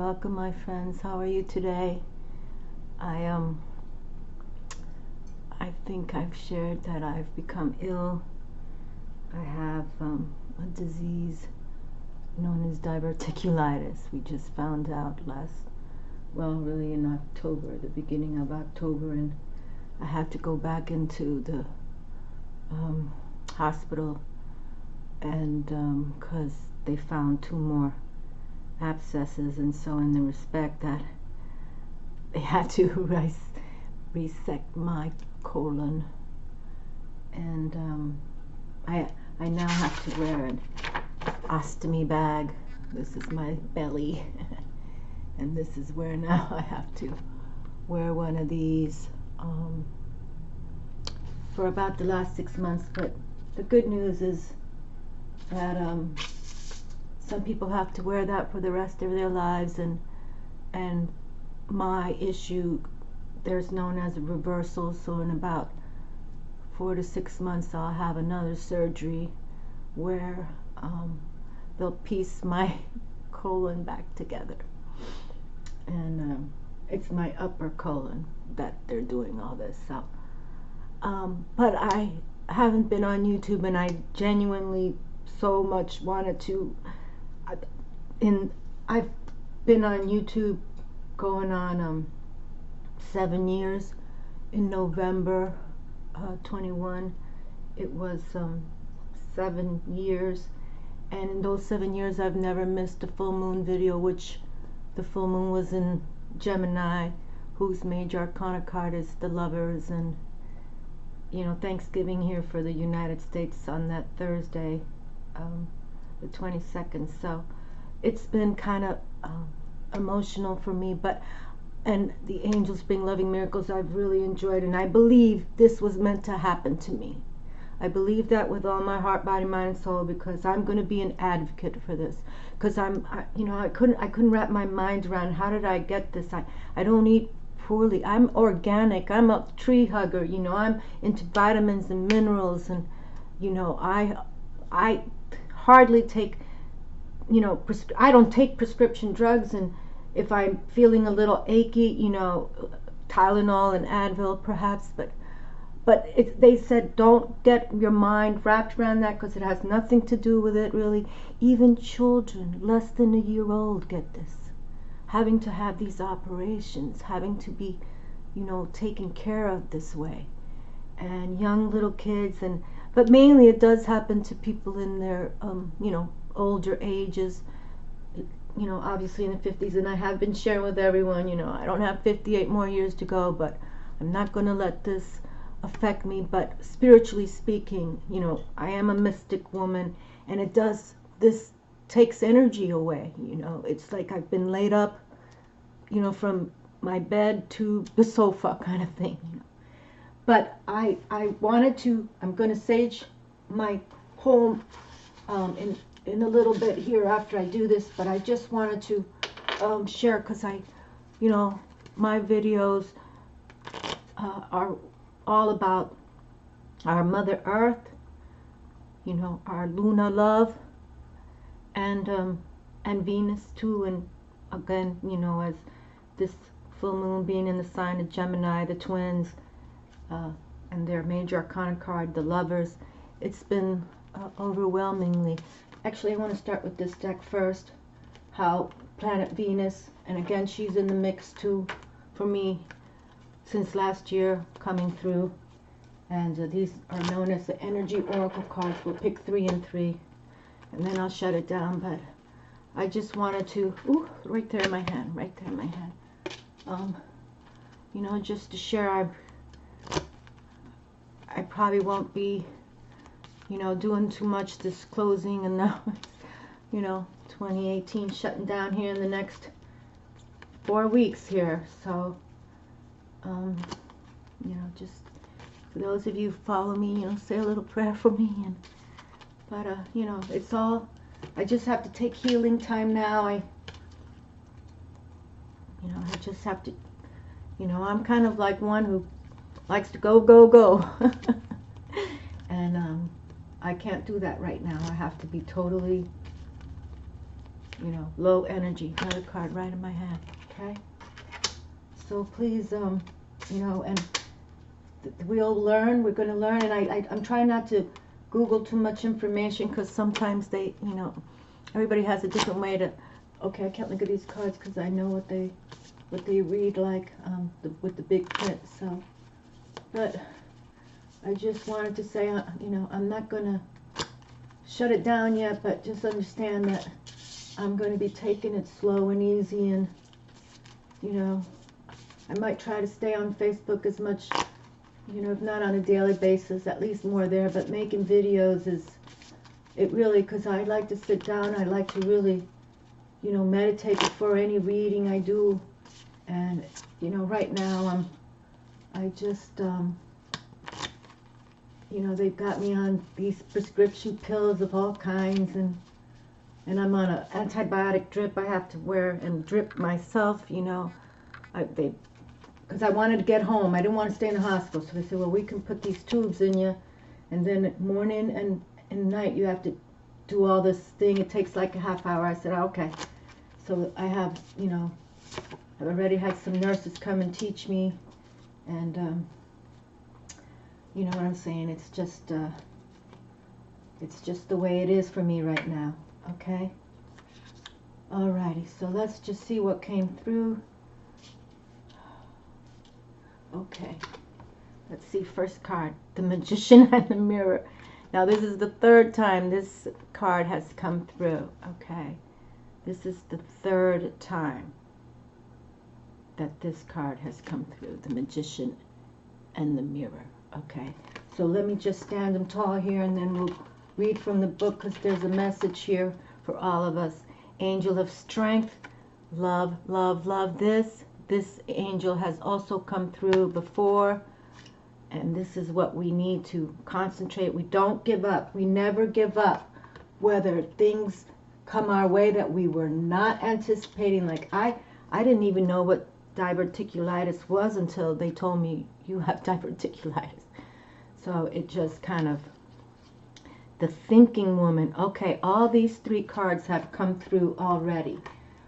Welcome, my friends. How are you today? I think I've shared that I've become ill. I have a disease known as diverticulitis. We just found out really in October, the beginning of October, and I had to go back into the hospital, and because they found 2 more abscesses, and so in the respect that they had to resect my colon, and I now have to wear an ostomy bag. This is my belly and this is where now I have to wear one of these for about the last 6 months. But the good news is that some people have to wear that for the rest of their lives, and my issue, there's known as a reversal, so in about 4 to 6 months I'll have another surgery where they'll piece my colon back together, and it's my upper colon that they're doing all this. So but I haven't been on YouTube, and I genuinely so much wanted to. I've been on YouTube going on 7 years. In November 21 it was 7 years, and in those 7 years I've never missed a full moon video, which the full moon was in Gemini, whose major arcana card is the Lovers, and you know, Thanksgiving here for the United States on that Thursday, the 22nd. So it's been kind of emotional for me, and the angels bring loving miracles I've really enjoyed, and I believe this was meant to happen to me. I believe that with all my heart, body, mind, and soul, because I'm going to be an advocate for this, because I couldn't wrap my mind around how did I get this. I don't eat poorly. I'm organic. I'm a tree hugger. You know, I'm into vitamins and minerals, and you know, I hardly take, you know, I don't take prescription drugs, and if I'm feeling a little achy, you know, Tylenol and Advil perhaps, but they said don't get your mind wrapped around that, because it has nothing to do with it really. Even children less than a year old get this, having to have these operations, having to be, you know, taken care of this way, and young little kids, but mainly it does happen to people in their you know, older ages, you know, obviously in the 50s, and I have been sharing with everyone, you know, I don't have 58 more years to go, but I'm not going to let this affect me. But spiritually speaking, you know, I am a mystic woman, and this takes energy away, you know. It's like I've been laid up, you know, from my bed to the sofa kind of thing, you know. But I wanted to, I'm going to sage my home in a little bit here after I do this, but I just wanted to share, because you know, my videos are all about our Mother Earth, you know, our Luna love, and Venus too, and again, you know, as this full moon being in the sign of Gemini, the twins, and their major arcana card, the Lovers, it's been overwhelmingly. Actually, I want to start with this deck first. How planet Venus, and again, she's in the mix too for me since last year, coming through. And these are known as the energy oracle cards. We'll pick 3 and 3, and then I'll shut it down. But I just wanted to, right there in my hand, right there in my hand. You know, just to share. I probably won't be, you know, doing too much this closing, and now, you know, 2018 shutting down here in the next 4 weeks here. So, you know, just for those of you who follow me, you know, say a little prayer for me. But you know, it's all, I just have to take healing time now. I just have to, you know, I'm kind of like one who likes to go, go, go. And I can't do that right now. I have to be totally you know, low energy. Another card right in my hand. Okay. So please, you know, and we'll learn. We're going to learn, and I'm trying not to Google too much information because sometimes they, you know, everybody has a different way to. Okay, I can't look at these cards because I know what they read like with the big print. So, but I just wanted to say, you know, I'm not going to shut it down yet, but just understand that I'm going to be taking it slow and easy, and you know, I might try to stay on Facebook as much, you know, if not on a daily basis, at least more there. But making videos is, it really, because I like to sit down, I like to really, you know, meditate before any reading I do. And, you know, right now I just, you know, they've got me on these prescription pills of all kinds, and I'm on an antibiotic drip I have to wear and drip myself, you know. Because I wanted to get home. I didn't want to stay in the hospital. So they said, well, we can put these tubes in you, and then morning and night you have to do all this thing. It takes like a half hour. I said, oh, okay. So I have, you know, I've already had some nurses come and teach me, and you know what I'm saying. It's just the way it is for me right now. Okay. Alrighty. So let's just see what came through. Okay, let's see, first card, the Magician and the Mirror. Now this is the third time this card has come through, okay? This is the third time that this card has come through, the Magician and the Mirror, okay? So let me just stand them tall here, and then we'll read from the book, because there's a message here for all of us. Angel of Strength, love, love, love this. This angel has also come through before, and this is what we need to concentrate. We don't give up. We never give up, whether things come our way that we were not anticipating. Like I didn't even know what diverticulitis was until they told me you have diverticulitis. So it just kind of, the thinking woman. Okay, all these three cards have come through already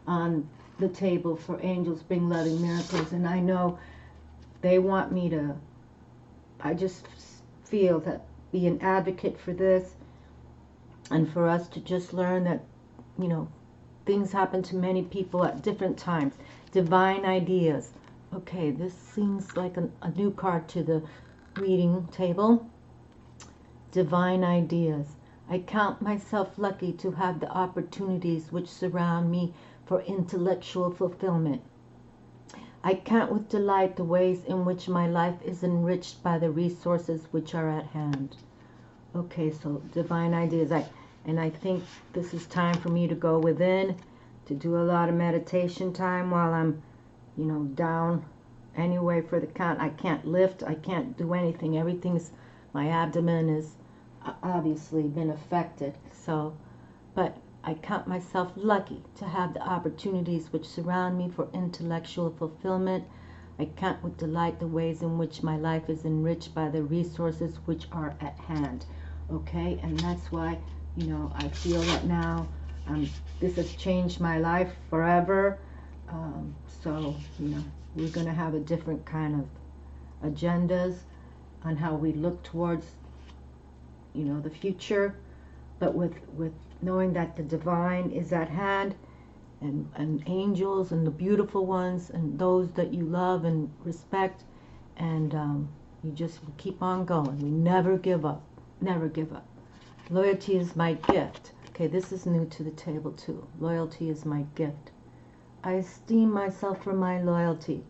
on the table for angels bring loving miracles, and I know they want me to, I just feel that, be an advocate for this, and for us to just learn that, you know, things happen to many people at different times. Divine ideas. Okay, this seems like a new card to the reading table. Divine ideas. I count myself lucky to have the opportunities which surround me for intellectual fulfillment. I count with delight the ways in which my life is enriched by the resources which are at hand. Okay, so divine ideas. I think this is time for me to go within, to do a lot of meditation time while I'm, you know, down anyway for the count. I can't lift, I can't do anything. Everything's, my abdomen is obviously been affected. So, but I count myself lucky to have the opportunities which surround me for intellectual fulfillment. I count with delight the ways in which my life is enriched by the resources which are at hand. Okay, and that's why, you know, I feel that now this has changed my life forever. So, you know, we're going to have a different kind of agendas on how we look towards, you know, the future, but with knowing that the divine is at hand, and angels and the beautiful ones and those that you love and respect, and you just keep on going. We never give up. Never give up. Loyalty is my gift. Okay, this is new to the table too. Loyalty is my gift. I esteem myself for my loyalty.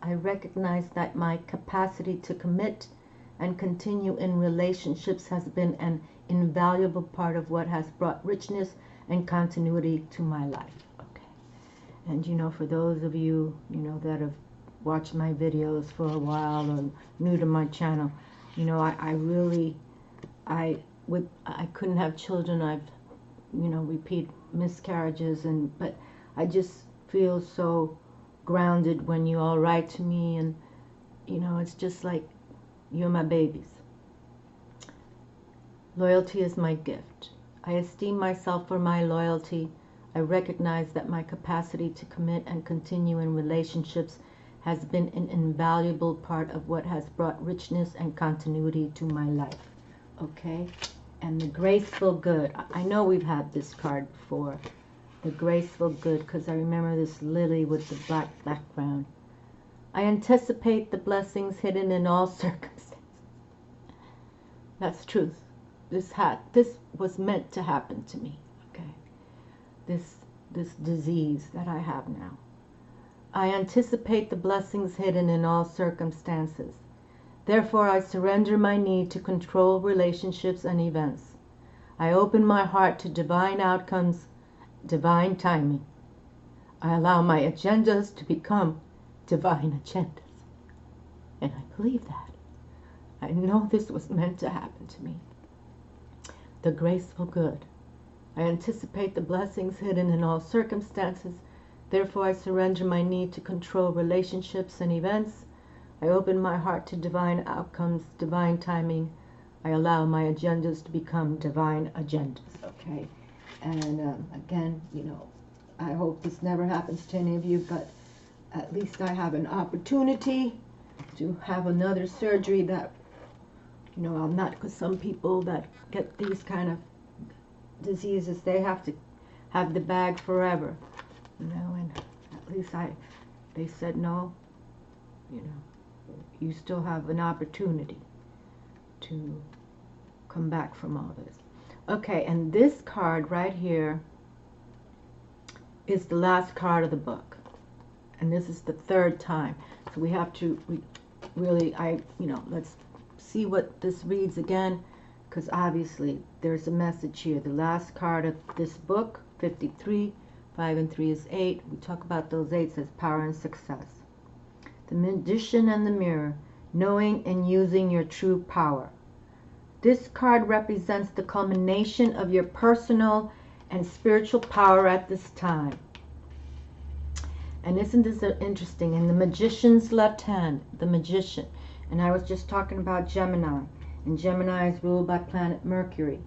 I recognize that my capacity to commit and continue in relationships has been an invaluable part of what has brought richness and continuity to my life. Okay. And you know, for those of you, you know, that have watched my videos for a while or new to my channel, you know, I couldn't have children. I've, you know, repeat miscarriages, but I just feel so grounded when you all write to me, and you know, it's just like you're my babies. Loyalty is my gift. I esteem myself for my loyalty. I recognize that my capacity to commit and continue in relationships has been an invaluable part of what has brought richness and continuity to my life. Okay? And the graceful good. I know we've had this card before. The graceful good, because I remember this lily with the black background. I anticipate the blessings hidden in all circumstances. That's truth. This was meant to happen to me. Okay? This disease that I have now. I anticipate the blessings hidden in all circumstances. Therefore, I surrender my need to control relationships and events. I open my heart to divine outcomes, divine timing. I allow my agendas to become divine agendas. And I believe that. I know this was meant to happen to me. The graceful good. I anticipate the blessings hidden in all circumstances. Therefore, I surrender my need to control relationships and events. I open my heart to divine outcomes, divine timing. I allow my agendas to become divine agendas. Okay? And again, I hope this never happens to any of you, but at least I have an opportunity to have another surgery that, I'm not, because some people that get these kind of diseases, they have to have the bag forever, and at least they said no, you still have an opportunity to come back from all this. Okay, and this card right here is the last card of the book, and this is the third time, so we have to let's see what this reads again, because obviously there's a message here. The last card of this book, 53, 5 and 3 is 8. We talk about those 8s as power and success. The Magician and the Mirror, knowing and using your true power. This card represents the culmination of your personal and spiritual power at this time. And isn't this interesting? In the Magician's left hand, the Magician, and I was just talking about Gemini, and Gemini is ruled by planet Mercury,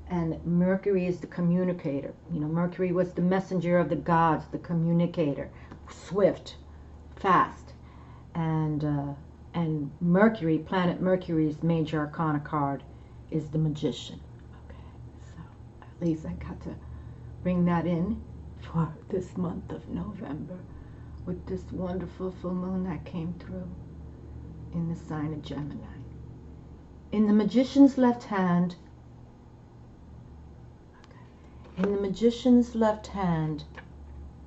and Mercury is the communicator. Mercury was the messenger of the gods, the communicator, swift, fast, and Mercury, planet Mercury's major arcana card is the Magician. Okay, so at least I got to bring that in for this month of November with this wonderful full moon that came through in the sign of Gemini. In the Magician's left hand,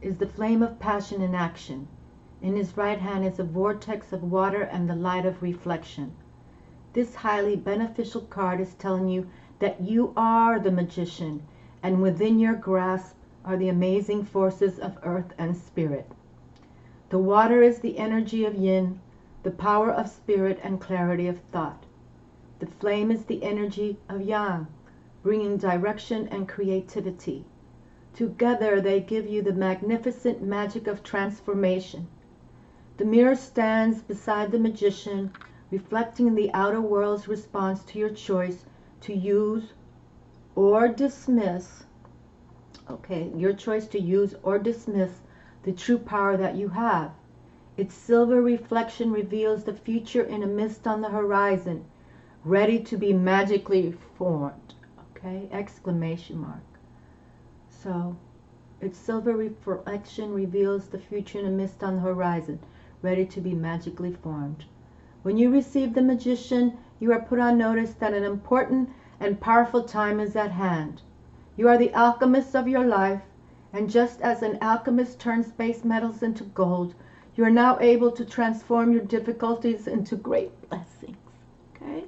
is the flame of passion in action. In his right hand is a vortex of water and the light of reflection. This highly beneficial card is telling you that you are the magician, and within your grasp are the amazing forces of earth and spirit. The water is the energy of yin, the power of spirit and clarity of thought. The flame is the energy of yang, bringing direction and creativity. Together they give you the magnificent magic of transformation. The mirror stands beside the magician, reflecting the outer world's response to your choice to use or dismiss, your choice to use or dismiss the true power that you have. Its silver reflection reveals the future in a mist on the horizon, ready to be magically formed. Exclamation mark. So, its silver reflection reveals the future in a mist on the horizon, ready to be magically formed. When you receive the Magician, you are put on notice that an important and powerful time is at hand. You are the alchemist of your life, and just as an alchemist turns base metals into gold, you are now able to transform your difficulties into great blessings. Okay?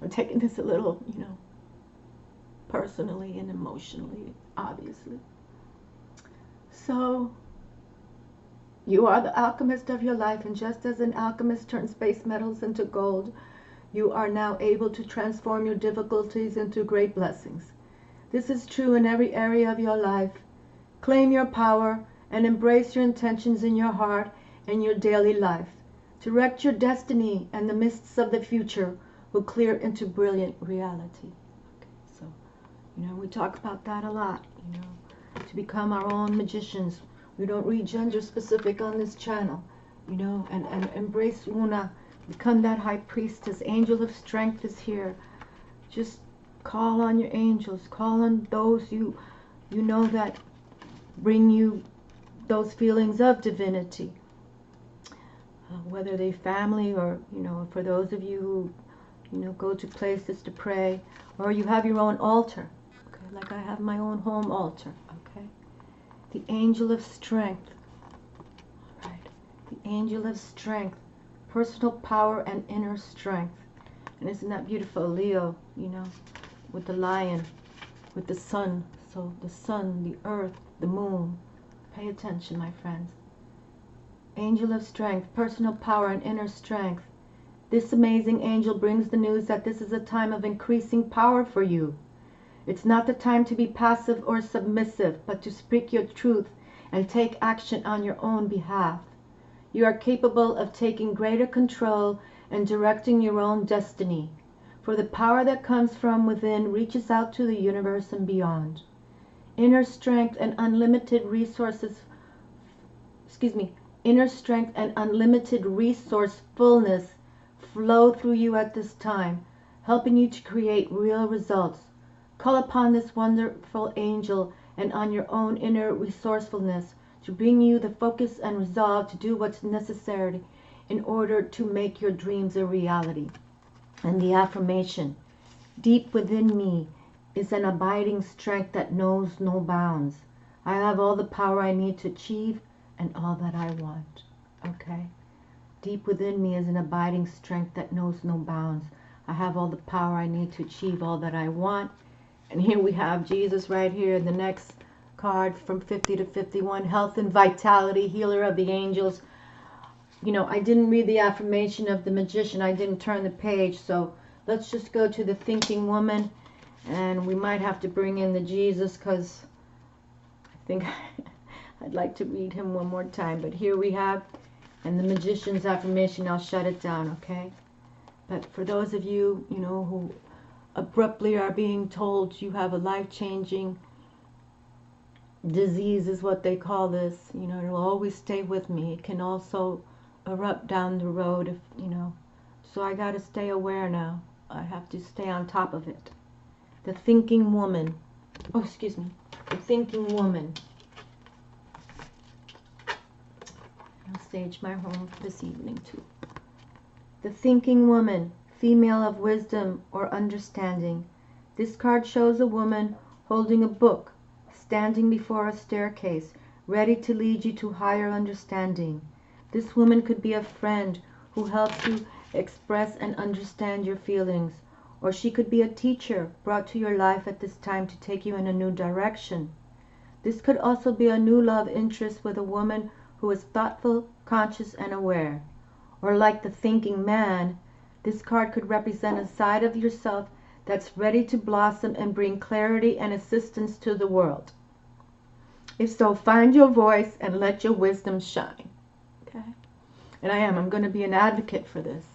I'm taking this a little, personally and emotionally, obviously. So, you are the alchemist of your life, and just as an alchemist turns base metals into gold, you are now able to transform your difficulties into great blessings. This is true in every area of your life. Claim your power and embrace your intentions in your heart and your daily life. Direct your destiny, and the mists of the future will clear into brilliant reality. So, we talk about that a lot, to become our own magicians. We don't read gender specific on this channel, you know, and embrace Una. Become that high priestess. Angel of strength is here. Just call on your angels. Call on those you know that bring you those feelings of divinity. Whether they family or, you know, for those of you who, you know, go to places to pray, or you have your own altar. Okay, like I have my own home altar. Okay. The angel of strength. All right. The angel of strength. Personal power and inner strength. And isn't that beautiful? Leo, you know, with the lion, with the sun. So the sun, the earth, the moon. Pay attention, my friends. Angel of strength, personal power and inner strength. This amazing angel brings the news that this is a time of increasing power for you. It's not the time to be passive or submissive, but to speak your truth and take action on your own behalf. You are capable of taking greater control and directing your own destiny, for the power that comes from within reaches out to the universe and beyond. Inner strength and unlimited resourcefulness flow through you at this time, helping you to create real results. Call upon this wonderful angel and on your own inner resourcefulness to bring you the focus and resolve to do what's necessary in order to make your dreams a reality. And the affirmation, deep within me is an abiding strength that knows no bounds. I have all the power I need to achieve and all that I want. Okay? Deep within me is an abiding strength that knows no bounds. I have all the power I need to achieve all that I want. And here we have Jesus right here in the next card from 50 to 51. Health and vitality, healer of the angels. You know, I didn't read the affirmation of the magician. I didn't turn the page. So let's just go to the thinking woman. And we might have to bring in the Jesus because I think I'd like to read him one more time. But here we have, and the magician's affirmation, I'll shut it down, okay? But for those of you, you know, who abruptly are being told you have a life-changing disease is what they call this, you know, it will always stay with me. It can also erupt down the road if, you know, so I got to stay aware now. I have to stay on top of it. The thinking woman. Oh, excuse me. The thinking woman. I'll sage my home this evening too. The thinking woman, female of wisdom or understanding. This card shows a woman holding a book, standing before a staircase, ready to lead you to higher understanding. This woman could be a friend who helps you express and understand your feelings, or she could be a teacher brought to your life at this time to take you in a new direction. This could also be a new love interest with a woman who is thoughtful, conscious, and aware. Or like the thinking man, this card could represent a side of yourself that's ready to blossom and bring clarity and assistance to the world. If so, find your voice and let your wisdom shine. Okay? And I'm going to be an advocate for this.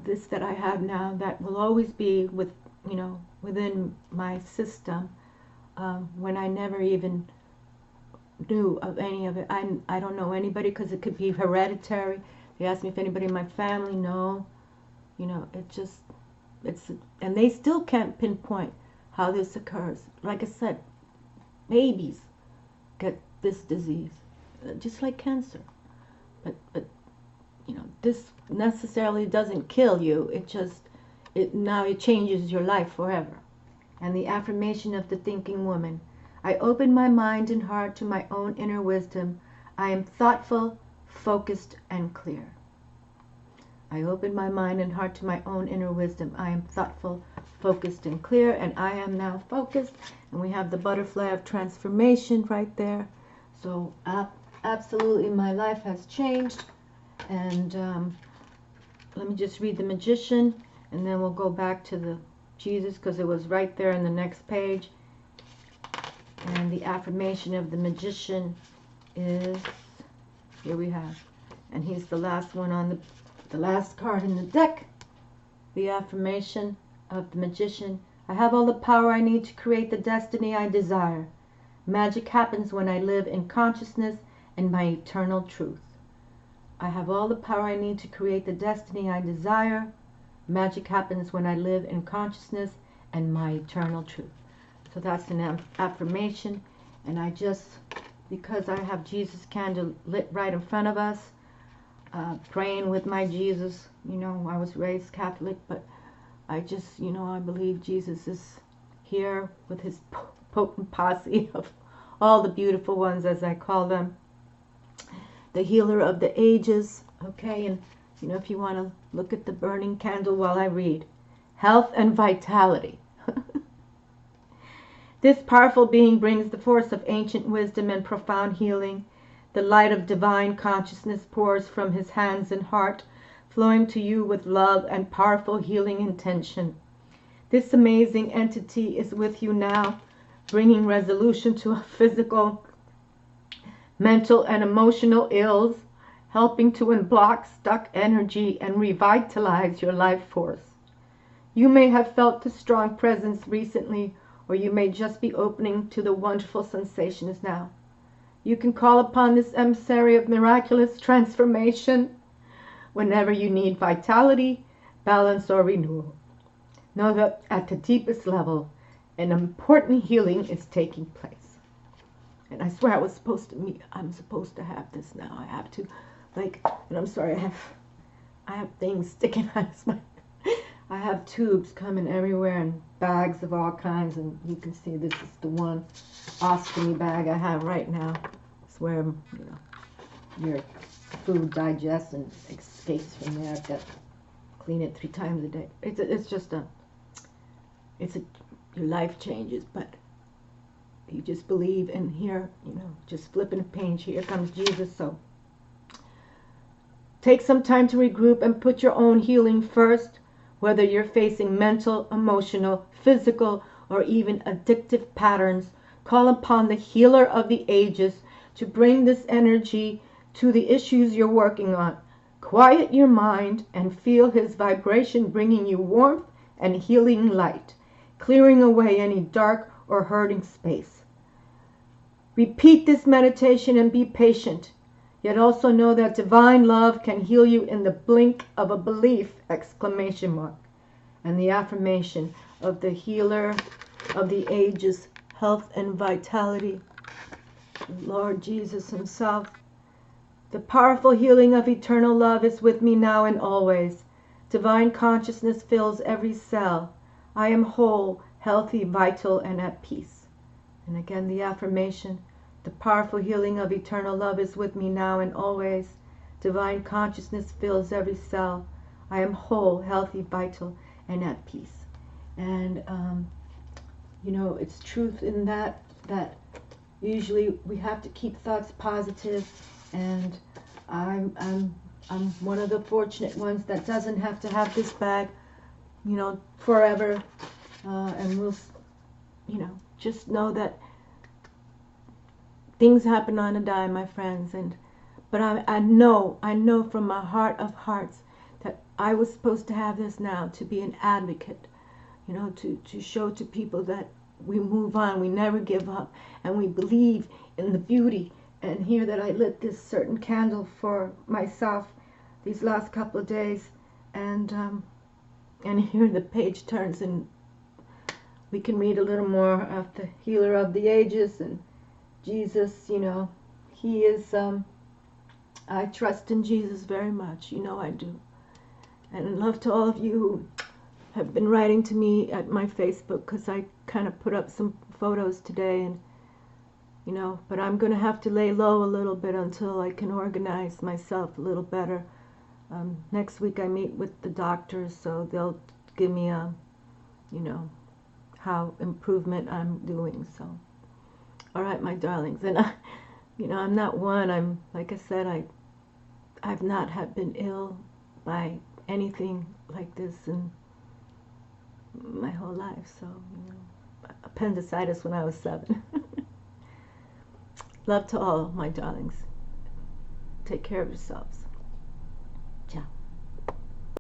This that I have now, that will always be with, you know, within my system, when I never even knew of any of it. I don't know anybody because it could be hereditary. They asked me if anybody in my family, no. You know, and they still can't pinpoint how this occurs. Like I said, babies get this disease, just like cancer. But you know, this necessarily doesn't kill you. Now it changes your life forever. And the affirmation of the thinking woman. I open my mind and heart to my own inner wisdom. I am thoughtful, focused, and clear. I open my mind and heart to my own inner wisdom. I am thoughtful, focused, and clear, and I am now focused. And we have the butterfly of transformation right there. So absolutely my life has changed. And let me just read the magician, and then we'll go back to the Jesus because it was right there in the next page. And the affirmation of the magician is, here we have, and he's the last one on the last card in the deck. The affirmation of the magician. I have all the power I need to create the destiny I desire. Magic happens when I live in consciousness and my eternal truth. I have all the power I need to create the destiny I desire. Magic happens when I live in consciousness and my eternal truth. So that's an affirmation. And I just, because I have Jesus candle lit right in front of us, praying with my Jesus. You know, I was raised Catholic, but I just, you know, I believe Jesus is here with his potent posse of all the beautiful ones, as I call them. The healer of the ages. Okay, and you know, if you want to look at the burning candle while I read. Health and vitality. This powerful being brings the force of ancient wisdom and profound healing. The light of divine consciousness pours from his hands and heart, flowing to you with love and powerful healing intention. This amazing entity is with you now, bringing resolution to a physical, mental, and emotional ills, helping to unblock stuck energy and revitalize your life force. You may have felt the strong presence recently, or you may just be opening to the wonderful sensations now. You can call upon this emissary of miraculous transformation whenever you need vitality, balance, or renewal. Know that at the deepest level, an important healing is taking place. And I swear I'm supposed to have this now. I have to, like, and I'm sorry, I have things sticking out of my, I have tubes coming everywhere and bags of all kinds, and you can see this is the one ostomy bag I have right now. It's where, you know, your food digests and escapes from there. I've got to clean it 3 times a day. Your life changes, but you just believe, and here, you know, just flipping a page, here comes Jesus. So take some time to regroup and put your own healing first, whether you're facing mental, emotional, physical, or even addictive patterns. Call upon the healer of the ages to bring this energy to the issues you're working on. Quiet your mind and feel his vibration bringing you warmth and healing light, clearing away any dark or hurting space. Repeat this meditation and be patient, yet also know that divine love can heal you in the blink of a belief! And the affirmation of the healer of the ages, health and vitality, Lord Jesus himself. The powerful healing of eternal love is with me now and always. Divine consciousness fills every cell. I am whole, healthy, vital, and at peace. And again, the affirmation, the powerful healing of eternal love is with me now and always. Divine consciousness fills every cell. I am whole, healthy, vital, and at peace. And, you know, it's truth in that usually we have to keep thoughts positive, and I'm one of the fortunate ones that doesn't have to have this bag, you know, forever. And we'll, you know, just know that things happen on a dime, my friends. But I know from my heart of hearts that I was supposed to have this now, to be an advocate, you know, to show to people that we move on, we never give up, and we believe in the beauty. And here that I lit this certain candle for myself these last couple of days, and here the page turns and we can read a little more of the healer of the ages and Jesus. You know, he is, I trust in Jesus very much, you know I do. And love to all of you who have been writing to me at my Facebook, because I kind of put up some photos today, and you know, but I'm going to have to lay low a little bit until I can organize myself a little better. Next week I meet with the doctors, so they'll give me a, you know, how improvement I'm doing. So, all right, my darlings, and you know, I'm not one. I'm, like I said, I've not been ill by anything like this in my whole life. So, you know, appendicitis when I was 7. Love to all, my darlings. Take care of yourselves.